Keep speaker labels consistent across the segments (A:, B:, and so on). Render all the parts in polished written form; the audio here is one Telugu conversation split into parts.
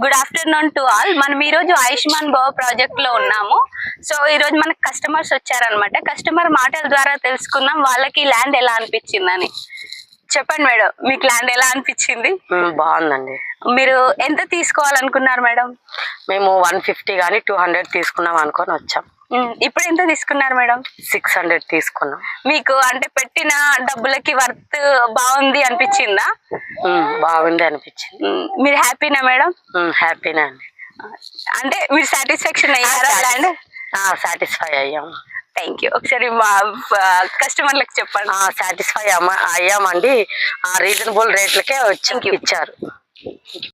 A: Good afternoon to all. మనం ఈ రోజు ఆయుష్మాన్ భవ ప్రాజెక్ట్ లో ఉన్నాము. సో ఈ రోజు మనకు కస్టమర్స్ వచ్చారనమాట. కస్టమర్ మాటల ద్వారా తెలుసుకుందాం వాళ్ళకి ల్యాండ్ ఎలా అనిపించిందని. చెప్పండి మేడం, మీకు ల్యాండ్ ఎలా అనిపించింది?
B: బాగుందండి.
A: మీరు ఎంత తీసుకోవాలనుకున్నారు మేడం?
B: మేము 150 కానీ 200 తీసుకున్నాం అనుకొని వచ్చాం.
A: ఇప్పుడు ఎంత తీసుకున్నారు మేడం?
B: 600 తీసుకున్నాం.
A: మీకు అంటే పెట్టిన డబ్బులకి వర్త్ బాగుంది అనిపించిందా?
B: బాగుంది అనిపించింది.
A: మీరు హ్యాపీనా మేడం?
B: హ్యాపీనే అండి.
A: అంటే మీరు సాటిస్ఫాక్షన్ అయ్యారా ల్యాండ్?
B: సాటిస్ఫై అయ్యాం.
A: Thank you. ఒకసారి మా కస్టమర్లకు చెప్పండి.
B: సాటిస్ఫై అయ్యామండి. రీజనబుల్ రేట్లకే వచ్చి ఇచ్చారు.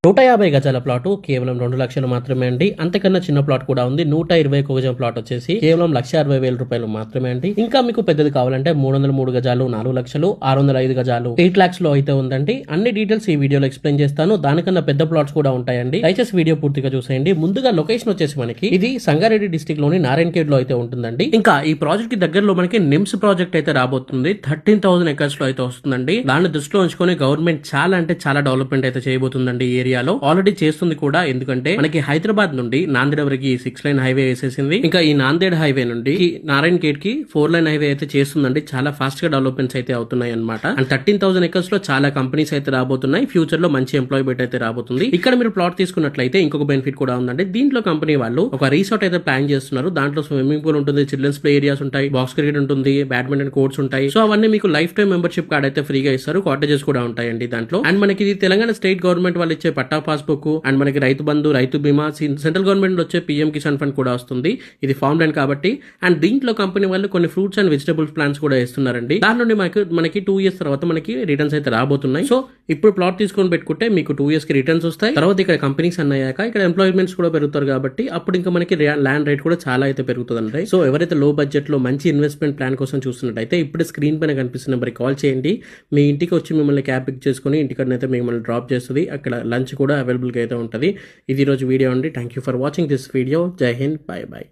C: 150 గజాల ప్లాట్ కేవలం 2 లక్షలు మాత్రమే అండి. అంతకన్నా చిన్న ప్లాట్ కూడా ఉంది. 121 గజం ప్లాట్ వచ్చేసి కేవలం 1,60,000 రూపాయలు మాత్రమే అండి. ఇంకా మీకు పెద్దది కావాలంటే 303 గజాలు 4 లక్షలు, 605 గజాలు 8 lakhs లో అయితే ఉందండి. అన్ని డీటెయిల్స్ ఈ వీడియోలో ఎక్స్ప్లెయిన్ చేస్తాను. దానికన్నా పెద్ద ప్లాట్స్ కూడా ఉంటాయండి. దయచేసి వీడియో పూర్తిగా చూసేయండి. ముందుగా లొకేషన్ వచ్చేసి మనకి ఇది సంగారెడ్డి డిస్ట్రిక్ట్ లోని నారాయణఖేడ్ లో అయితే ఉంటుందండి. ఇంకా ఈ ప్రాజెక్ట్ కి దగ్గరలో మనకి నిమ్స్ ప్రాజెక్ట్ అయితే రాబోతుంది. 13,000 acres లో అయితే వస్తుందండి. దాన్ని దృష్టిలో ఉంచుకొని గవర్నమెంట్ చాలా అంటే చాలా డెవలప్మెంట్ అయితే చేయబోతుంది ఈ ఏరియాలో. ఆల్రెడీ చేస్తుంది కూడా. ఎందుకంటే మనకి హైదరాబాద్ నుండి నాందేడ్ వరకు 6 lane హైవే వేసేసింది. ఇంకా ఈ నాందేడ్ హైవే నుండి నారాయణ్ ఖేడ్ కి 4 lane హైవే అయితే చేస్తుందండి. చాలా ఫాస్ట్ గా డెవలప్మెంట్స్ అయితే అవుతున్నాయి అనమాట. అండ్ 13,000 acres లో చాలా కంపెనీస్ అయితే రాబోతున్నాయి. ఫ్యూచర్ లో మంచి ఎంప్లాయ్మెంట్ అయితే రాబోతుంది. ఇక్కడ మీరు ప్లాట్ తీసుకున్నట్లయితే ఇంకొక బెనిఫిట్ కూడా ఉందండి. దీంట్లో కంపెనీ వాళ్ళు ఒక రిసార్ట్ అయితే ప్లాన్ చేస్తున్నారు. దాంట్లో స్విమ్మింగ్ పూల్ ఉంటుంది, చిల్డ్రన్స్ ప్లే ఏరియాస్ ఉంటాయి, బాక్స్ క్రికెట్ ఉంటుంది, బ్యాడ్మింటన్ కోర్ట్స్ ఉంటాయి. సో అవన్నీ మీకు లైఫ్ టైం మెంబర్షిప్ కార్డ్ అయితే ఫ్రీగా ఇస్తారు. కాటేజెస్ కూడా ఉంటాయండి దాంట్లో. అండ్ మనకి ఇది తెలంగాణ స్టేట్ గవర్నమెంట్ వాళ్ళు ఇచ్చే పట్టా పాస్బుక్ అండ్ మనకి రైతు బంధు, రైతు బీమా, సెంట్రల్ గవర్నమెంట్ వచ్చే పీఎం కిసాన్ ఫండ్ కూడా వస్తుంది. ఇది ఫార్మ్ ల్యాండ్ కాబట్టి. అండ్ దీంట్లో కంపెనీ వాళ్ళు కొన్ని ఫ్రూట్స్ అండ్ వెజిటబుల్స్ ప్లాంట్స్ కూడా ఇస్తున్నారండి. దాని నుండి మనకి 2 years తర్వాత మనకి రిటర్న్స్ అయితే రాబోతున్నాయి. సో ఇప్పుడు ప్లాట్ తీసుకొని పెట్టుకుంటే మీకు 2 years కి రిటర్న్స్ వస్తాయి. తర్వాత ఇక్కడ కంపెనీస్ అన్నాయాక ఇక్కడ ఎంప్లాయ్మెంట్స్ కూడా పెరుగుతారు కాబట్టి అప్పుడు ఇంకా మనకి ల్యాండ్ రేట్ కూడా చాలా అయితే పెరుగుతుంది. సో ఎవరైతే లో బడ్జెట్ లో మంచి ఇన్వెస్ట్మెంట్ ప్లాన్ కోసం చూస్తున్నట్టయితే ఇప్పుడు స్క్రీన్ పైన కనిపిస్తున్న నెంబర్కి కాల్ చేయండి. మీ ఇంటికి వచ్చి మిమ్మల్ని క్యాబ్ పిక్ చేసుకుని ఇంటికడనైతే మిమ్మల్ని డ్రాప్ చేస్తుంది. అక్కడ లంచ్ కూడా అవైలబుల్గా అయితే ఉంటుంది. ఇది రోజు వీడియో అండి. Thank you for watching this video. జై హింద్, బై బై.